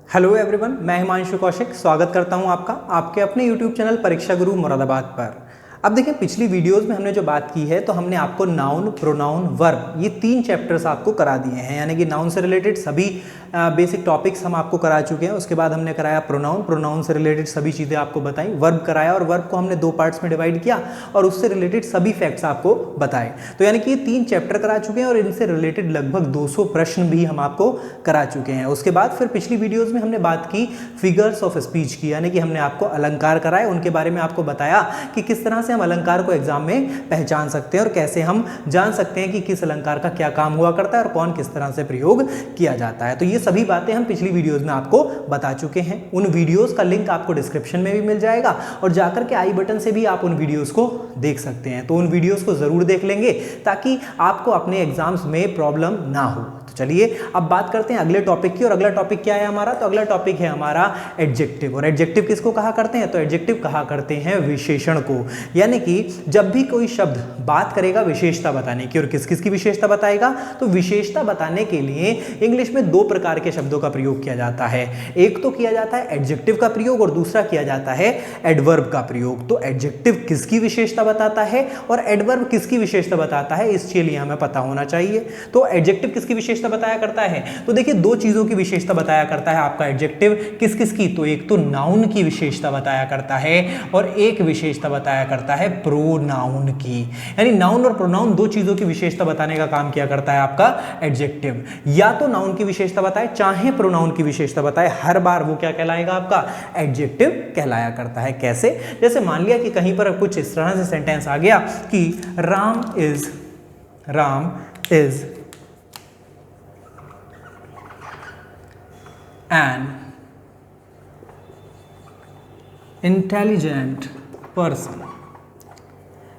Hello everyone, मैं हिमांशु कौशिक स्वागत करता हूं आपका आपके अपने यूट्यूब चैनल परीक्षा गुरु मुरादाबाद पर। अब देखिए, पिछली वीडियोस में हमने जो बात की है तो हमने आपको नाउन, प्रोनाउन, वर्ब ये 3 चैप्टर्स आपको करा दिए हैं, यानी कि नाउन से रिलेटेड सभी बेसिक टॉपिक्स हम आपको करा चुके हैं। उसके बाद हमने कराया प्रोनाउन, प्रोनाउन से रिलेटेड सभी चीज़ें आपको बताई, वर्ब कराया और वर्ब को हमने 2 पार्ट्स में डिवाइड किया और उससे रिलेटेड सभी फैक्ट्स आपको बताए। तो यानी कि ये 3 चैप्टर करा चुके हैं और इनसे रिलेटेड लगभग 200 प्रश्न भी हम आपको करा चुके हैं। उसके बाद फिर पिछली वीडियोज़ में हमने बात की फिगर्स ऑफ स्पीच की, यानी कि हमने आपको अलंकार कराए, उनके बारे में आपको बताया कि किस तरह से हम अलंकार को एग्जाम में पहचान सकते हैं और कैसे हम जान सकते हैं कि किस अलंकार का क्या काम हुआ करता है और कौन किस तरह से प्रयोग किया जाता है। तो ये सभी बातें हम पिछली वीडियोस में आपको बता चुके हैं। उन वीडियोस का लिंक आपको डिस्क्रिप्शन में भी मिल जाएगा और जाकर के आई बटन से भी आप उन वीडियोस को देख सकते हैं। तो उन वीडियोस को जरूर देख लेंगे ताकि आपको अपने एग्जाम्स में प्रॉब्लम ना हो। तो चलिए अब बात करते हैं अगले टॉपिक की, और अगला टॉपिक क्या है हमारा? तो अगला टॉपिक है हमारा एडजेक्टिव। और एडजेक्टिव किसको कहा करते हैं? तो एडजेक्टिव कहा करते हैं विशेषण को, यानी कि जब भी कोई शब्द बात करेगा विशेषता बताने की, और किस किस की विशेषता बताएगा? तो विशेषता बताने के लिए इंग्लिश में 2 प्रकार के शब्दों का प्रयोग किया जाता है। एक तो किया जाता है एडजेक्टिव का प्रयोग और दूसरा किया जाता है एडवर्ब का प्रयोग। तो एडजेक्टिव किसकी विशेषता बताता है और एडवर्ब किसकी विशेषता बताता है, इसके लिए हमें पता होना चाहिए। तो एडजेक्टिव किसकी विशेषता बताया करता है? तो देखिए, 2 चीजों की विशेषता बताया करता है आपका एडजेक्टिव। किस किस की? तो एक तो नाउन की विशेषता बताया करता है और एक विशेषता बताया करता है प्रोनाउन की। यानी नाउन और प्रोनाउन 2 चीजों की विशेषता बताने का काम किया करता है आपका एडजेक्टिव। या तो नाउन की विशेषता बताए चाहे प्रोनाउन की विशेषता बताए, हर बार वो क्या कहलाएगा? आपका एडजेक्टिव कहलाया करता है। कैसे? जैसे मान लिया कि कहीं पर कुछ इस तरह से सेंटेंस आ गया कि Ram is an intelligent person।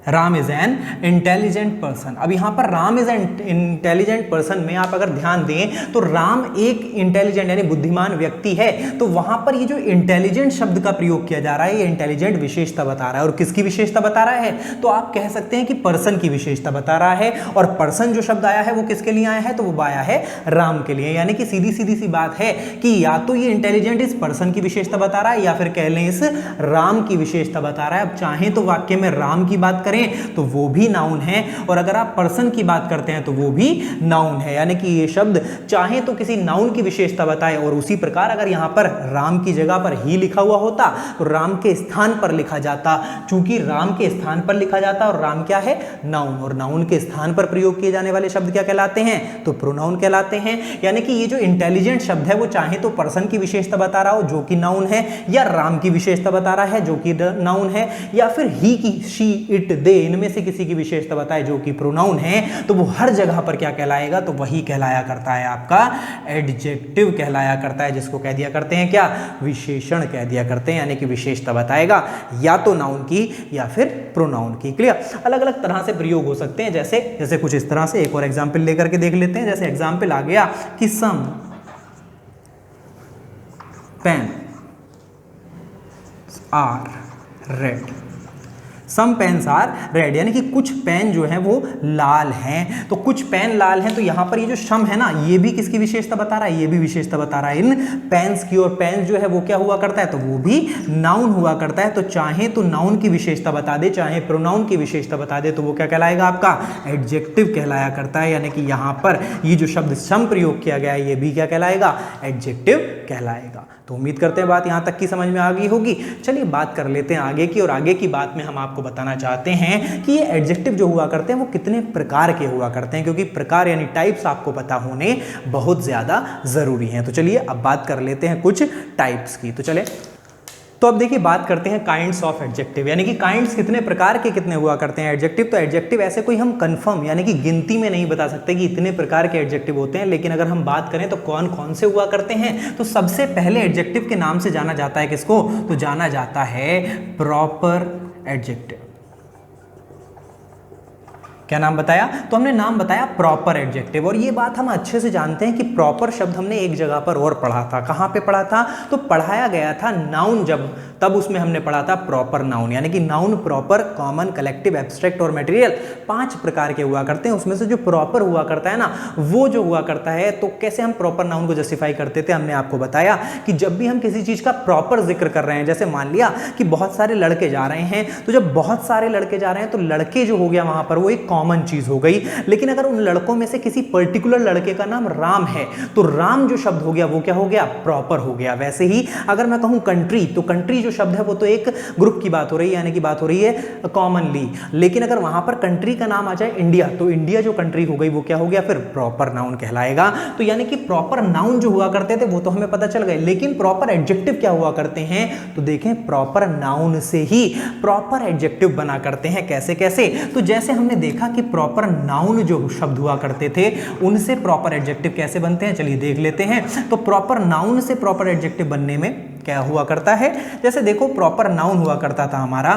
Ram is an intelligent person. अब यहां पर Ram is an intelligent person में आप अगर ध्यान दें तो राम एक इंटेलिजेंट यानी बुद्धिमान व्यक्ति है, तो वहां पर ये जो इंटेलिजेंट शब्द का प्रयोग किया जा रहा है ये इंटेलिजेंट विशेषता बता रहा है। और किसकी विशेषता बता रहा है? तो आप कह सकते हैं कि पर्सन की विशेषता बता रहा है। और पर्सन जो शब्द आया है वो किसके लिए आया है? तो वो आया है राम के लिए। यानी कि सीधी सीधी सी बात है कि या तो ये इंटेलिजेंट इस पर्सन की विशेषता बता रहा है या फिर कह लें इस राम की विशेषता बता रहा है। अब चाहे तो वाक्य में राम की बात करें तो वो भी नाउन है, और अगर आप पर्सन की बात करते हैं तो वो भी नाउन है। यानी कि ये शब्द चाहे तो किसी नाउन की विशेषता बताए, और उसी प्रकार अगर यहां पर राम की जगह पर ही लिखा हुआ होता तो राम के स्थान पर लिखा जाता। चूंकि राम के स्थान पर लिखा जाता और राम क्या है? नाउन, और नाउन के स्थान पर प्रयोग किए जाने वाले शब्द क्या कहलाते हैं? तो प्रोनाउन कहलाते हैं। यानी कि ये जो इंटेलिजेंट शब्द है वो चाहे तो पर्सन की विशेषता बता रहा हो जो कि नाउन है, या राम की विशेषता बता रहा है जो कि नाउन है, या फिर ही की, शी, इट, दे, इनमें से किसी की विशेषता बताए जो कि प्रोनाउन है, तो वो हर जगह पर क्या कहलाएगा? तो वही कहलाया करता है आपका एडजेक्टिव कहलाया करता है, जिसको कह दिया करते हैं क्या? विशेषण कह दिया करते हैं। यानी कि विशेषता बताएगा या तो नाउन की या फिर प्रोनाउन की। क्लियर? अलग अलग तरह से प्रयोग हो सकते हैं, जैसे कुछ इस तरह से। एक और एग्जाम्पल लेकर के देख लेते हैं। जैसे एग्जाम्पल आ गया कि some pen are red. Some pens are red, यानी कि कुछ पेन जो हैं वो लाल हैं। तो कुछ पेन लाल हैं, तो यहां पर ये जो सम है ना, ये भी किसकी विशेषता बता रहा है? ये भी विशेषता बता रहा है इन पेन्स की। और पेन जो है वो क्या हुआ करता है? तो वो भी नाउन हुआ करता है। तो चाहे तो नाउन की विशेषता बता दे चाहे प्रोनाउन की विशेषता बता दे तो वो क्या कहलाएगा? आपका एडजेक्टिव कहलाया करता है। यानी कि यहां पर ये जो शब्द सम प्रयोग किया गया है ये भी क्या कहलाएगा? एडजेक्टिव कहलाएगा। तो उम्मीद करते हैं बात यहां तक की समझ में आ गई होगी। चलिए बात कर लेते हैं आगे की, और आगे की बात में हम आपको बताना चाहते हैं कि ये एडजेक्टिव जो हुआ करते हैं वो कितने प्रकार के हुआ करते हैं, क्योंकि प्रकार यानी टाइप्स आपको पता होने बहुत ज्यादा जरूरी हैं। तो चलिए अब बात कर लेते हैं कुछ टाइप्स की। तो चले तो अब देखिए बात करते हैं काइंड्स ऑफ एडजेक्टिव, यानी कि काइंड्स कितने प्रकार के कितने हुआ करते हैं एडजेक्टिव। तो एडजेक्टिव ऐसे कोई हम कंफर्म यानी कि गिनती में नहीं बता सकते कि इतने प्रकार के एडजेक्टिव होते हैं, लेकिन अगर हम बात करें तो कौन कौन से हुआ करते हैं, तो सबसे पहले एडजेक्टिव के नाम से जाना जाता है किसको? तो जाना जाता है प्रॉपर एडजेक्टिव। क्या नाम बताया? तो हमने नाम बताया प्रॉपर एडजेक्टिव। और ये बात हम अच्छे से जानते हैं कि प्रॉपर शब्द हमने एक जगह पर और पढ़ा था। कहाँ पे पढ़ा था? तो पढ़ाया गया था नाउन जब तब उसमें हमने पढ़ा था प्रॉपर नाउन, यानी कि noun proper, common, collective, abstract और मटेरियल 5 प्रकार के हुआ करते हैं। उसमें से जो प्रॉपर हुआ करता है ना, वो जो हुआ करता है, तो कैसे हम प्रॉपर नाउन को जस्टिफाई करते थे, हमने आपको बताया कि जब भी हम किसी चीज का प्रॉपर जिक्र कर रहे हैं, जैसे मान लिया कि बहुत सारे लड़के जा रहे हैं, तो जब बहुत सारे लड़के जा रहे हैं तो लड़के जो हो गया वहां पर वो एक कॉमन चीज हो गई। लेकिन अगर उन लड़कों में से किसी पर्टिकुलर लड़के का नाम राम है, तो राम जो शब्द हो गया वो क्या हो गया, प्रॉपर हो गया। वैसे ही अगर मैं कहूं कंट्री, तो कंट्री जो शब्द है वो तो एक ग्रुप की बात हो रही है, यानी कि बात हो रही है कॉमनली। लेकिन अगर वहां पर कंट्री का नाम आ जाए इंडिया, तो इंडिया जो कंट्री हो गई वो क्या हो गया, फिर प्रॉपर नाउन कहलाएगा। तो यानी कि प्रॉपर नाउन जो हुआ करते थे वो तो हमें पता चल गए, लेकिन प्रॉपर एडजेक्टिव क्या हुआ करते हैं, तो देखें प्रॉपर नाउन से ही प्रॉपर एडजेक्टिव बना करते हैं। कैसे कैसे, तो जैसे हमने देखा कि प्रॉपर नाउन जो शब्द हुआ करते थे उनसे प्रॉपर एडजेक्टिव कैसे बनते हैं, चलिए देख लेते हैं। तो प्रॉपर नाउन से प्रॉपर एडजेक्टिव बनने में क्या हुआ करता है, जैसे देखो प्रॉपर नाउन हुआ करता था हमारा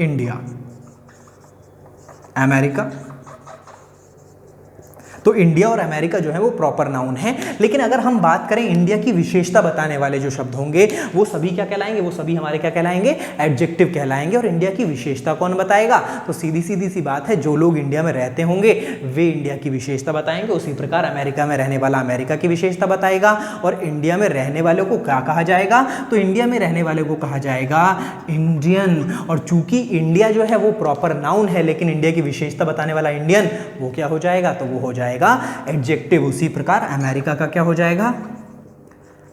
इंडिया, अमेरिका, तो इंडिया और अमेरिका जो है वो प्रॉपर नाउन है। लेकिन अगर हम बात करें इंडिया की विशेषता बताने वाले जो शब्द होंगे वो सभी क्या कहलाएंगे, वो सभी हमारे क्या कहलाएंगे, एडजेक्टिव कहलाएंगे। और इंडिया की विशेषता कौन बताएगा, तो सीधी सीधी सी बात है, जो लोग इंडिया में रहते होंगे वे इंडिया की विशेषता बताएंगे। उसी प्रकार अमेरिका में रहने वाला अमेरिका की विशेषता बताएगा। और इंडिया में रहने वालों को क्या कहा जाएगा, तो इंडिया में रहने वाले को कहा जाएगा इंडियन। और चूंकि इंडिया जो है वो प्रॉपर नाउन है, लेकिन इंडिया की विशेषता बताने वाला इंडियन वो क्या हो जाएगा, तो वो हो जाएगा एडजेक्टिव। उसी प्रकार अमेरिका का क्या हो जाएगा,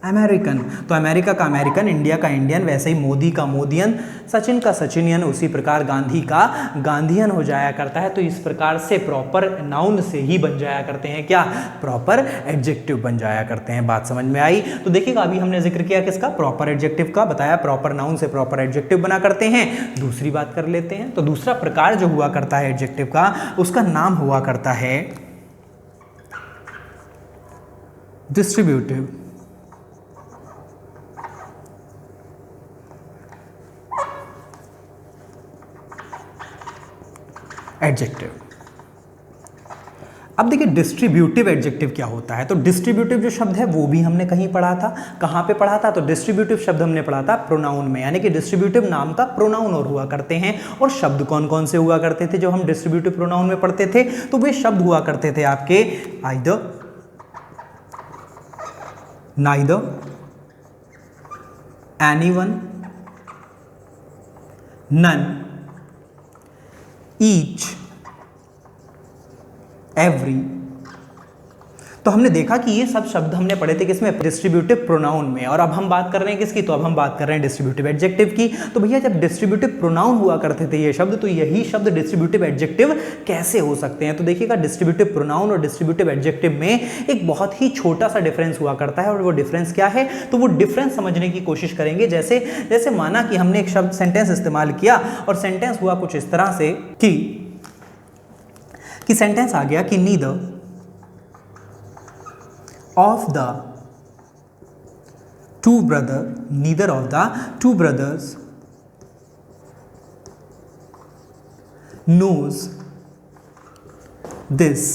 अमेरिकन। तो अमेरिका का अमेरिकन, इंडिया का इंडियन, वैसे ही मोदी का मोदियन, सचिन का सचिनियन, उसी प्रकार गांधी का गांधीयन हो जाया करता है। तो इस प्रकार से प्रॉपर नाउन से ही बन जाया करते हैं क्या, प्रॉपर एडजेक्टिव बन जाया करते हैं। बात समझ में आई। तो देखिएगा अभी हमने जिक्र किया किसका, प्रॉपर एडजेक्टिव का, बताया प्रॉपर नाउन से प्रॉपर एडजेक्टिव बना करते हैं। दूसरी बात कर लेते हैं। तो दूसरा प्रकार जो हुआ करता है एडजेक्टिव का, उसका नाम हुआ करता है डिस्ट्रीब्यूटिव एडजेक्टिव। अब देखिए डिस्ट्रीब्यूटिव एडजेक्टिव क्या होता है। तो डिस्ट्रीब्यूटिव जो शब्द है वो भी हमने कहीं पढ़ा था, कहाँ पे पढ़ा था, तो डिस्ट्रीब्यूटिव शब्द हमने पढ़ा था प्रोनाउन में, यानी कि डिस्ट्रीब्यूटिव नाम का प्रोनाउन और हुआ करते हैं। और शब्द कौन कौन से हुआ करते थे जो हम डिस्ट्रीब्यूटिव प्रोनाउन में पढ़ते थे, तो वे शब्द हुआ करते थे आपके either, neither, anyone, none, each, every। तो हमने देखा कि ये सब शब्द हमने पढ़े थे किसमें, डिस्ट्रीब्यूटिव प्रोनाउन में। और अब हम बात कर रहे हैं किसकी, तो अब हम बात कर रहे हैं डिस्ट्रीब्यूटिव एडजेक्टिव की। तो भैया जब डिस्ट्रीब्यूटिव प्रोनाउन हुआ करते थे ये शब्द, तो यही शब्द डिस्ट्रीब्यूटिव एडजेक्टिव कैसे हो सकते हैं। तो देखिएगा डिस्ट्रीब्यूटिव प्रोनाउन और डिस्ट्रीब्यूटिव एडजेक्टिव में एक बहुत ही छोटा सा डिफरेंस हुआ करता है। और वो डिफरेंस क्या है, तो वो डिफरेंस समझने की कोशिश करेंगे। जैसे जैसे माना कि हमने एक शब्द सेंटेंस इस्तेमाल किया और सेंटेंस हुआ कुछ इस तरह से कि सेंटेंस आ गया कि neither of the two brothers knows this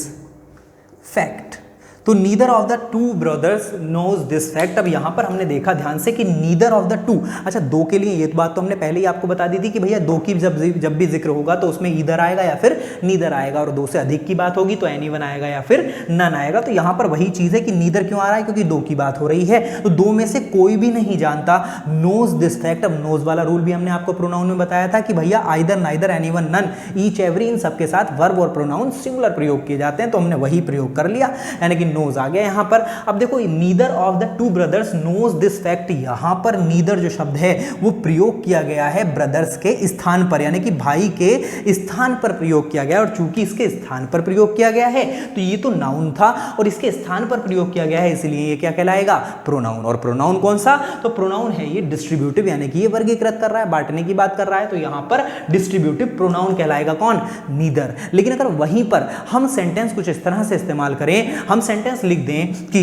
fact। तो neither of the two brothers knows this fact. अब यहां पर हमने देखा ध्यान से कि नीदर ऑफ द टू, अच्छा दो के लिए ये बात तो हमने पहले ही आपको बता दी थी कि भैया दो की जब भी जिक्र होगा तो उसमें ईदर आएगा या फिर नीदर आएगा, और दो से अधिक की बात होगी तो एनीवन आएगा या फिर नन आएगा। तो यहां पर वही चीज है कि नीदर क्यों आ रहा है, क्योंकि दो की बात हो रही है। तो दो में से कोई भी नहीं जानता नोज दिस फैक्ट। अब नोज वाला रूल भी हमने आपको प्रोनाउन में बताया था कि भैया either, neither, anyone, none, each, every, इन सबके साथ वर्ब और प्रोनाउन सिंगुलर प्रयोग किए जाते हैं। तो हमने वही प्रयोग कर लिया, यानी कि नोज आ गया यहां पर। अब देखो neither of the two brothers knows this fact, यहां पर नीदर जो शब्द है वो प्रयोग किया गया है ब्रदर्स के स्थान पर, यानी कि भाई के स्थान पर प्रयोग किया गया। और चूंकि इसके स्थान पर प्रयोग किया गया है तो ये तो नाउन था और इसके स्थान पर प्रयोग किया गया है, इसलिए ये क्या कहलाएगा, प्रोनाउन। और प्रोनाउन कौन सा, तो प्रोनाउन है ये डिस्ट्रीब्यूटिव, यानी कि ये वर्गीकृत कर रहा है, बांटने की बात कर रहा है। तो यहां पर डिस्ट्रीब्यूटिव प्रोनाउन कहलाएगा कौन, नीदर। लेकिन अगर वहीं पर हम सेंटेंस कुछ इस तरह से इस्तेमाल करें, हम सेंटेंस लिख दें कि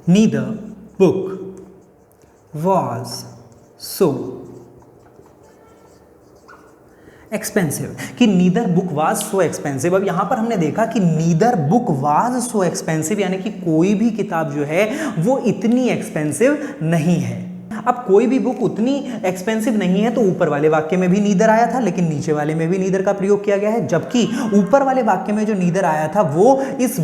neither book was so expensive, कि neither book was so expensive. अब यहाँ पर हमने देखा कि neither book was so expensive यानी कि कोई भी किताब जो है वो इतनी एक्सपेंसिव नहीं है। अब कोई भी बुक उतनी एक्सपेंसिव नहीं है तो ऊपर वाले वाक्य में भी नीदर आया था, लेकिन नीचे वाले में भी नीदर का प्रयोग किया गया है, जबकि ऊपर वाले वाक्य में जो नीदर आया था वो इस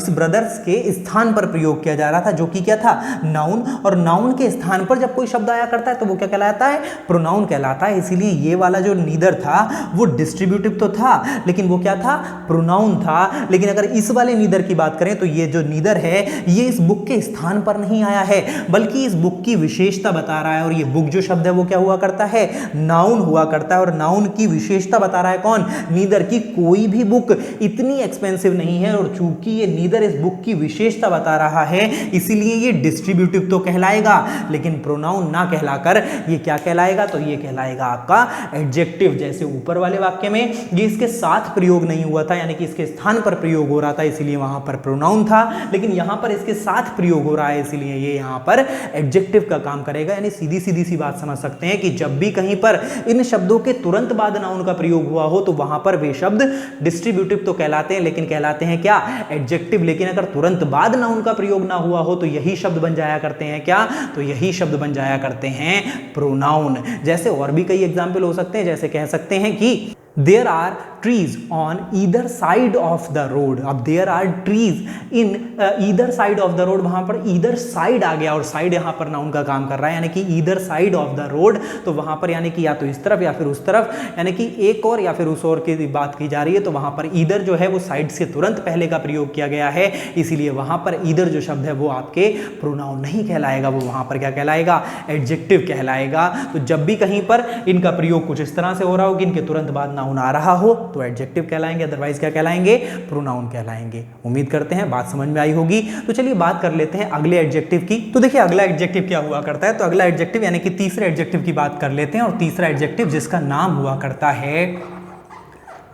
ब्रदर्स के स्थान पर प्रयोग किया जा रहा था, जो कि क्या था, नाउन। और नाउन के स्थान पर जब कोई शब्द आया करता है तो वो क्या कहलाता है, प्रोनाउन कहलाता है। इसीलिए ये वाला जो नीदर था वो डिस्ट्रीब्यूटिव तो था, लेकिन वो क्या था, प्रोनाउन था। लेकिन अगर इस वाले नीदर की बात करें तो ये जो नीदर है ये इस बुक के स्थान पर नहीं आया है, बल्कि इस बुक की विशेषता बता रहा है। और ये बुक जो शब्द है वो क्या हुआ करता है, नाउन हुआ करता है। और नाउन की विशेषता बता रहा है कौन, नीदर, की कोई भी बुक इतनी एक्सपेंसिव नहीं है। और चूंकि ये नीदर इस बुक की विशेषता बता रहा है इसीलिए ये डिस्ट्रीब्यूटिव तो कहलाएगा, लेकिन प्रोनाउन ना कहलाकर ये क्या कहलाएगा, तो ये कहलाएगा आपका एडजेक्टिव। जैसे ऊपर वाले वाक्य में ये इसके साथ प्रयोग नहीं हुआ था, यानी कि इसके स्थान पर प्रयोग हो रहा था, इसीलिए वहां पर प्रोनाउन था, लेकिन यहां पर इसके साथ प्रयोग हो रहा है इसीलिए ये यहां पर एडजेक्टिव का काम करेगा। यानी सीधी सीधी सी बात समझ सकते हैं कि जब भी कहीं पर इन शब्दों के तुरंत बाद नाउन का प्रयोग हुआ हो तो वहां पर वे शब्द डिस्ट्रीब्यूटिव तो कहलाते हैं, लेकिन कहलाते हैं क्या, एडजेक्टिव। लेकिन अगर तुरंत बाद नाउन का प्रयोग ना हुआ हो तो यही शब्द बन जाया करते हैं क्या, तो यही शब्द बन जाया करते हैं प्रोनाउन। जैसे और भी कई एग्जाम्पल हो सकते हैं, जैसे कह सकते हैं कि there are trees on either side of the road। अब there are trees in either side of the road, वहां पर either side आ गया और side यहां पर नाउन का काम कर रहा है, यानी कि either side of the road, तो वहां पर यानी कि या तो इस तरफ या फिर उस तरफ, यानी कि एक और या फिर उस और की बात की जा रही है। तो वहां पर either जो है वो साइड से तुरंत पहले का प्रयोग किया गया है, इसीलिए वहां पर either जो शब्द है वो आपके प्रोनाउन नहीं कहलाएगा, वो वहां पर क्या कहलाएगा, एडजेक्टिव कहलाएगा। तो जब भी कहीं पर इनका प्रयोग कुछ इस तरह से हो रहा हो कि इनके तुरंत बाद नाउन आ रहा हो तो एडजेक्टिव कहलाएंगे, अदरवाइज क्या कहलाएंगे, प्रोनाउन कहलाएंगे। उम्मीद करते हैं बात समझ में आई होगी। तो चलिए बात कर लेते हैं अगले एडजेक्टिव की। तो देखिए अगला एडजेक्टिव क्या हुआ करता है, तो अगला एडजेक्टिव यानी कि तीसरे एडजेक्टिव की बात कर लेते हैं। और तीसरा एडजेक्टिव जिसका नाम हुआ करता है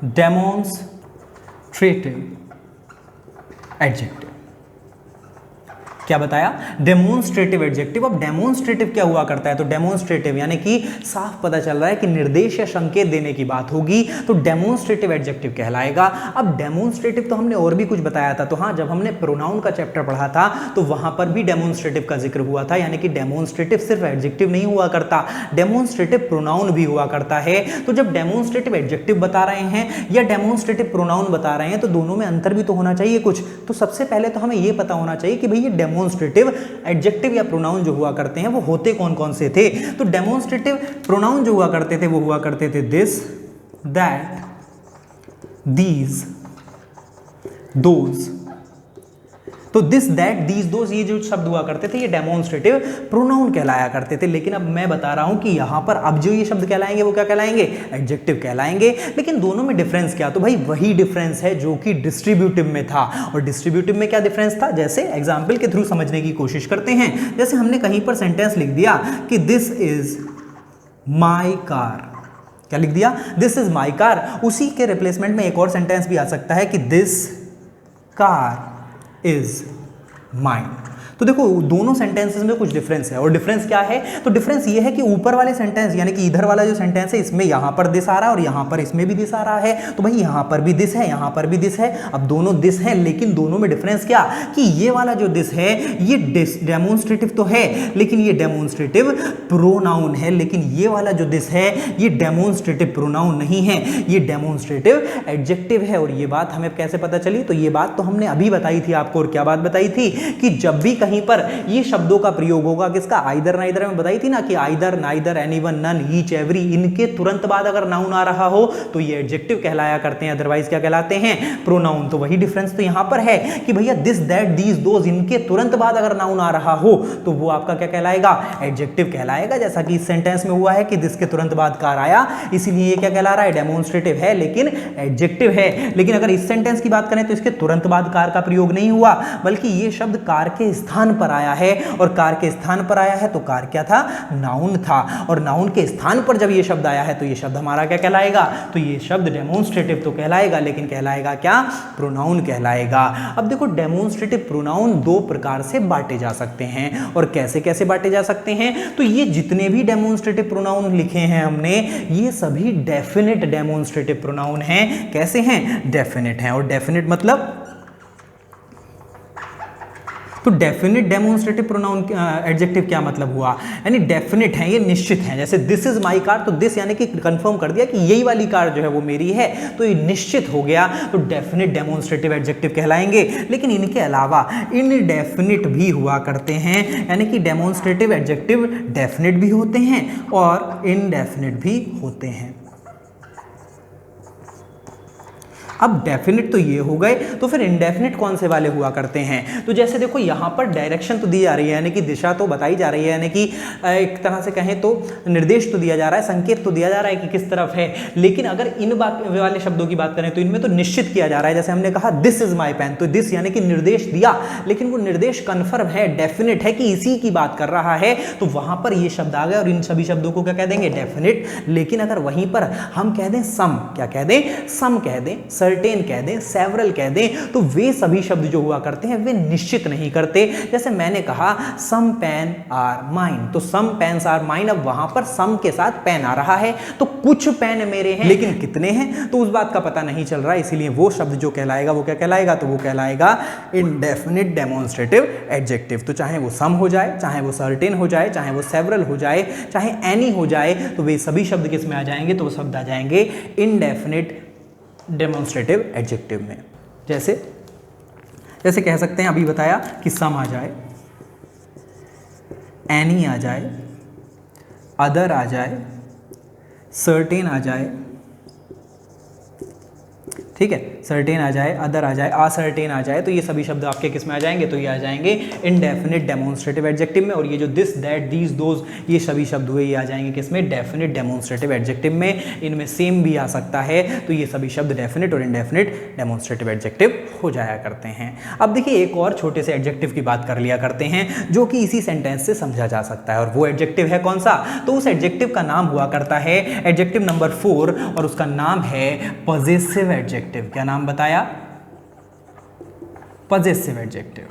डेमोन्स्ट्रेटिव एडजेक्टिव। क्या बताया, डेमोन्स्ट्रेटिव एडजेक्टिव। अब डेमोन्स्ट्रेटिव क्या हुआ करता है, तो डेमोन्स्ट्रेटिव यानी कि साफ पता चल रहा है कि निर्देश या संकेत देने की बात होगी तो डेमोन्स्ट्रेटिव एडजेक्टिव कहलाएगा। अब डेमोन्स्ट्रेटिव तो हमने और भी कुछ बताया था, तो हाँ, जब हमने प्रोनाउन का चैप्टर पढ़ा था तो वहां पर भी डेमोन्स्ट्रेटिव का जिक्र हुआ था, यानी कि डेमोन्स्ट्रेटिव सिर्फ एडजेक्टिव नहीं हुआ करता, डेमोन्स्ट्रेटिव प्रोनाउन भी हुआ करता है। तो जब डेमोन्स्ट्रेटिव एडजेक्टिव बता रहे हैं या डेमोन्स्ट्रेटिव प्रोनाउन बता रहे हैं तो दोनों में अंतर भी तो होना चाहिए कुछ। तो सबसे पहले तो हमें यह पता होना चाहिए कि भाई ये डेमोन्स्ट्रेटिव एडजेक्टिव या प्रोनाउन जो हुआ करते हैं वो होते कौन कौन से थे। तो डेमोन्स्ट्रेटिव प्रोनाउन जो हुआ करते थे वो हुआ करते थे दिस, दैट, दीज, दोज। तो दिस, दैट, दीज, दोज ये जो शब्द हुआ करते थे ये डेमोन्स्ट्रेटिव प्रोनाउन कहलाया करते थे। लेकिन अब मैं बता रहा हूं कि यहां पर अब जो ये शब्द कहलाएंगे वो क्या कहलाएंगे, एडजेक्टिव कहलाएंगे। लेकिन दोनों में डिफरेंस क्या, तो भाई वही डिफरेंस है जो कि डिस्ट्रीब्यूटिव में था। और डिस्ट्रीब्यूटिव में क्या डिफरेंस था, जैसे एग्जाम्पल के थ्रू समझने की कोशिश करते हैं। जैसे हमने कहीं पर सेंटेंस लिख दिया कि दिस इज माई कार, क्या लिख दिया, दिस इज माई कार। उसी के रिप्लेसमेंट में एक और सेंटेंस भी आ सकता है कि दिस कार इज माइन। तो देखो दोनों सेंटेंसेस में कुछ डिफरेंस है। और डिफरेंस क्या है, तो डिफरेंस ये है कि ऊपर वाले सेंटेंस यानी कि इधर वाला जो सेंटेंस है इसमें यहां पर दिस आ रहा है और यहां पर इसमें भी दिस आ रहा है। तो भाई यहां पर भी दिस है, यहां पर भी दिस है। अब दोनों दिस है, लेकिन दोनों में डिफरेंस क्या, कि ये वाला जो दिस है ये डेमोन्स्ट्रेटिव तो है लेकिन ये डेमोन्स्ट्रेटिव प्रोनाउन है, लेकिन ये वाला जो दिस है ये डेमोन्स्ट्रेटिव प्रोनाउन नहीं है, ये डेमोन्स्ट्रेटिव एडजेक्टिव है। और ये बात हमें कैसे पता चली, तो ये बात तो हमने अभी बताई थी आपको। और क्या बात बताई थी, कि जब भी कहीं पर ये शब्दों का प्रयोग होगा, किसका, आइदर नाइदर में बताई थी ना, कि either, neither, anyone, none, each, every, इनके तुरंत बाद अगर नाउन आ रहा हो तो ये एडजेक्टिव कहलाया करते हैं, अदरवाइज क्या कहलाते हैं, प्रोनाउन। तो वही डिफरेंस तो यहां पर है कि भैया दिस, दैट, दीज, दोज, इनके तुरंत बाद अगर नाउन आ रहा हो तो वो आपका क्या कहलाएगा, एडजेक्टिव कहलाएगा। जैसा कि इस सेंटेंस में हुआ है कि दिस के तुरंत बाद कार आया, इसीलिए ये क्या कहला रहा है, डेमोन्स्ट्रेटिव है लेकिन एडजेक्टिव है। लेकिन अगर इस सेंटेंस की बात करें तो इसके तुरंत बाद कार का प्रयोग नहीं हुआ, बल्कि ये शब्द कार के स्थान स्थान पर आया है, और कार के स्थान पर आया है तो कार क्या था, नाउन था, और नाउन के स्थान पर जब ये शब्द आया है तो ये शब्द हमारा क्या कहलाएगा, तो ये शब्द डेमोन्स्ट्रेटिव तो कहलाएगा, लेकिन कहलाएगा क्या, प्रोनाउन कहलाएगा। अब देखो डेमोन्स्ट्रेटिव प्रोनाउन दो प्रकार से बांटे जा सकते हैं, और कैसे कैसे बांटे जा सकते हैं, तो ये जितने भी डेमोन्स्ट्रेटिव प्रोनाउन लिखे हैं हमने, ये सभी डेफिनेट डेमोन्स्ट्रेटिव प्रोनाउन हैं। कैसे हैं, डेफिनेट हैं। और डेफिनेट मतलब, तो डेफिनेट डेमोन्स्ट्रेटिव प्रोनाउन एडजेक्टिव क्या मतलब हुआ, यानी डेफिनेट है, ये निश्चित है। जैसे दिस इज माई कार, तो दिस यानी कि कंफर्म कर दिया कि यही वाली कार जो है वो मेरी है, तो ये निश्चित हो गया, तो डेफिनेट डेमोन्स्ट्रेटिव एडजेक्टिव कहलाएंगे। लेकिन इनके अलावा इनडेफिनिट भी हुआ करते हैं, यानी कि डेमोन्स्ट्रेटिव एडजेक्टिव डेफिनेट भी होते हैं और इनडेफिनिट भी होते हैं। अब डेफिनेट तो ये हो गए, तो फिर इनडेफिनिट कौन से वाले हुआ करते हैं, तो जैसे देखो यहाँ पर डायरेक्शन तो दी जा रही है, यानी कि दिशा तो बताई जा रही है, यानी कि एक तरह से कहें तो निर्देश तो दिया जा रहा है, संकेत तो दिया जा रहा है कि किस तरफ है। लेकिन अगर इन बात वाले शब्दों की बात करें तो इनमें तो निश्चित किया जा रहा है। जैसे हमने कहा दिस इज माई पेन, तो दिस यानी कि निर्देश दिया, लेकिन वो निर्देश कन्फर्म है, डेफिनेट है कि इसी की बात कर रहा है, तो वहां पर ये शब्द आ गए और इन सभी शब्दों को क्या कह देंगे, डेफिनेट। लेकिन अगर वहीं पर हम कह दें सम, क्या कह दें, सम कह दें, सर्टेन कह दें, सेवरल कह दें, तो वे सभी शब्द जो हुआ करते हैं वे निश्चित नहीं करते। जैसे मैंने कहा सम पेन आर माइन, तो सम पेन्स आर माइन, अब वहां पर सम के साथ पेन आ रहा है, तो कुछ पेन मेरे हैं, लेकिन कितने हैं तो उस बात का पता नहीं चल रहा है, इसीलिए वो शब्द जो कहलाएगा वो क्या कहलाएगा, तो वो कहलाएगा इनडेफिनिट डेमोन्स्ट्रेटिव एडजेक्टिव। तो चाहे वो सम हो जाए, चाहे वो सर्टेन हो जाए, चाहे वो सेवरल हो जाए, चाहे एनी हो जाए, तो वे सभी शब्द किस में आ जाएंगे, तो वो शब्द आ जाएंगे इनडेफिनिट डेमोन्स्ट्रेटिव एडजेक्टिव में। जैसे जैसे कह सकते हैं, अभी बताया कि सम आ जाए, एनी आ जाए, अदर आ जाए, सर्टेन आ जाए, ठीक है, सर्टेन आ जाए, अदर आ जाए, असर्टेन आ जाए, तो ये सभी शब्द आपके किस में आ जाएंगे, तो ये आ जाएंगे इनडेफिनिट डेमोन्स्ट्रेटिव एडजेक्टिव में। और ये जो दिस, दैट, दीज, दोज, ये सभी शब्द हुए, ये आ जाएंगे किस में, डेफिनिट डेमोन्स्ट्रेटिव एडजेक्टिव में। इनमें सेम भी आ सकता है, तो ये सभी शब्द डेफिनिट और इनडेफिनिट डेमोन्स्ट्रेटिव एडजेक्टिव हो जाया करते हैं। अब देखिए एक और छोटे से एडजेक्टिव की बात कर लिया करते हैं, जो कि इसी सेंटेंस से समझा जा सकता है, और वो एडजेक्टिव है कौन सा, तो उस एडजेक्टिव का नाम हुआ करता है एडजेक्टिव नंबर 4, और उसका नाम है पॉजेसिव एडजेक्टिव। क्या नाम बताया, पॉजेसिव एडजेक्टिव।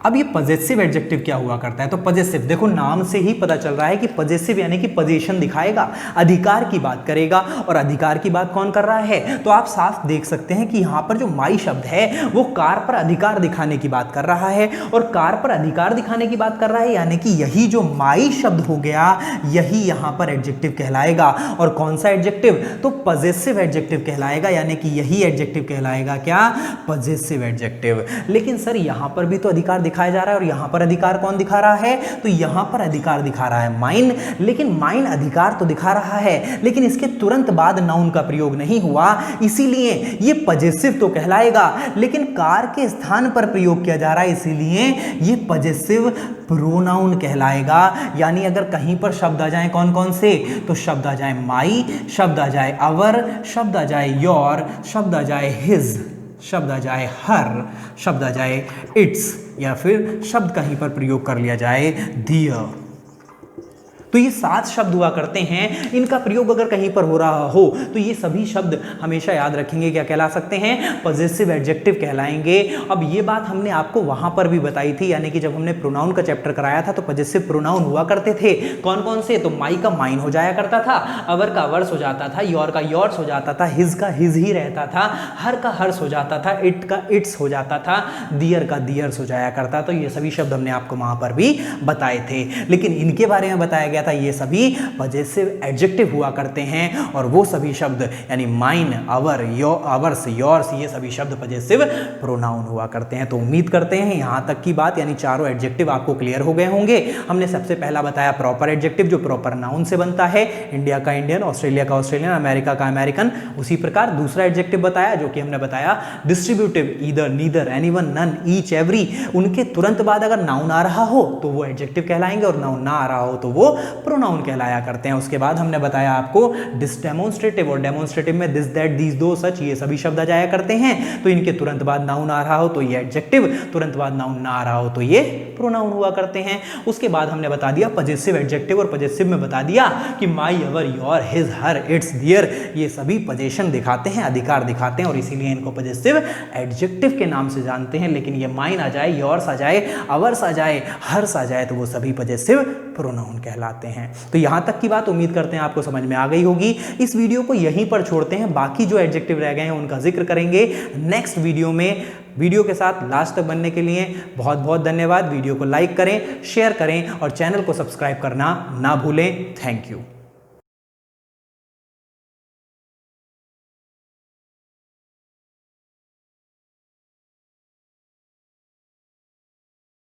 अब ये पॉजेसिव एडजेक्टिव क्या हुआ करता है, तो पॉजेसिव देखो नाम से ही पता चल रहा है कि पॉजेसिव यानी कि पोजीशन दिखाएगा, अधिकार की बात करेगा, और अधिकार की बात कौन कर रहा है, तो आप साफ देख सकते हैं कि यहाँ पर जो माई शब्द है वो कार पर अधिकार दिखाने की बात कर रहा है, और कार पर अधिकार दिखाने की बात कर रहा है, यानी कि यही जो माई शब्द हो गया यही यहाँ पर एडजेक्टिव कहलाएगा। और कौन सा एडजेक्टिव, तो पॉजेसिव एडजेक्टिव कहलाएगा, यानी कि यही एडजेक्टिव कहलाएगा क्या, पॉजेसिव एडजेक्टिव। लेकिन सर यहाँ पर भी तो अधिकार दिखाया जा रहा है, और यहां पर अधिकार कौन दिखा रहा है, तो यहां पर अधिकार दिखा रहा है माइन, लेकिन माइन अधिकार तो दिखा रहा है, लेकिन इसके तुरंत बाद नाउन का प्रयोग नहीं हुआ, इसीलिए ये पॉजेसिव तो कहलाएगा, लेकिन कार के स्थान पर प्रयोग किया जा रहा है, इसीलिए ये पॉजेसिव प्रोनाउन कहलाएगा। यानी अगर कहीं पर शब्द आ जाए कौन कौन से, तो शब्द आ जाए माई, शब्द आ जाए अवर, शब्द आ जाए योर, शब्द आ जाए हिज, शब्द आ जाए हर, शब्द आ जाए इट्स, या फिर शब्द कहीं पर प्रयोग कर लिया जाए दियर। तो ये 7 शब्द हुआ करते हैं, इनका प्रयोग अगर कहीं पर हो रहा हो तो ये सभी शब्द हमेशा याद रखेंगे, क्या कहला सकते हैं, पॉजेसिव एडजेक्टिव कहलाएंगे। अब ये बात हमने आपको वहां पर भी बताई थी, यानी कि जब हमने प्रोनाउन का चैप्टर कराया था तो पॉजेसिव प्रोनाउन हुआ करते थे कौन कौन से, तो माई का माइन हो जाया करता था, अवर का अवर्स हो जाता था, योर का योर्स हो जाता था, हिज का हिज ही रहता था, हर का हर्स हो जाता था, इट का इट्स हो जाता था, दियर का दियर्स हो जाया करता। तो ये सभी शब्द हमने आपको वहां पर भी बताए थे, लेकिन इनके बारे में बताया गया था ये सभी पॉजेसिव एडजेक्टिव हुआ करते हैं, और वो सभी शब्द यानी माइन, अवर, अवर्स, योर्स, ये सभी शब्द पॉजेसिव प्रोनाउन हुआ करते हैं। तो उम्मीद करते हैं यहां तक की बात यानी चारों एडजेक्टिव आपको क्लियर हो गए होंगे। हमने सबसे पहला बताया प्रॉपर एडजेक्टिव, जो प्रॉपर नाउन से बनता है, इंडिया का इंडियन, ऑस्ट्रेलिया का ऑस्ट्रेलियन, अमेरिका का अमेरिकन। उसी प्रकार दूसरा एडजेक्टिव बताया जो कि हमने बताया distributive, either, neither, anyone, none, each, every. उनके तुरंत बाद अगर नाउन आ रहा हो तो वो एडजेक्टिव कहलाएंगे, और नाउन ना आ रहा हो तो वो प्रोनाउन कहलाया करते हैं। उसके बाद हमने बताया आपको डिसडेमोन्स्ट्रेटिव और डेमोन्स्ट्रेटिव में दिस, दैट, दीज, दो, सच ये सभी शब्द आ जाया करते हैं। तो इनके तुरंत बाद नाउन आ रहा हो तो ये एडजेक्टिव, तुरंत बाद नाउन ना आ रहा हो तो ये प्रोनाउन हुआ करते हैं। उसके बाद हमने बता दिया पजेसिव एडजेक्टिव, और पजेसिव में बता दिया कि my, our, your, his, her, its, their ये सभी पजेशन दिखाते हैं, अधिकार दिखाते हैं, और इसीलिए इनको पजेसिव एडजेक्टिव के नाम से जानते हैं। लेकिन ये माइन आ जाए, योर्स आ जाए, अवर्स आ जाए, हर्स आ जाए तो वो सभी पजेसिव प्रोनाउन कहलाते हैं। तो यहां तक की बात उम्मीद करते हैं आपको समझ में आ गई होगी। इस वीडियो को यहीं पर छोड़ते हैं, बाकी जो एडजेक्टिव रह गए हैं उनका जिक्र करेंगे नेक्स्ट वीडियो में। वीडियो के साथ लास्ट तक बनने के लिए बहुत बहुत धन्यवाद। वीडियो को लाइक करें, शेयर करें और चैनल को सब्सक्राइब करना ना भूलें। Thank you.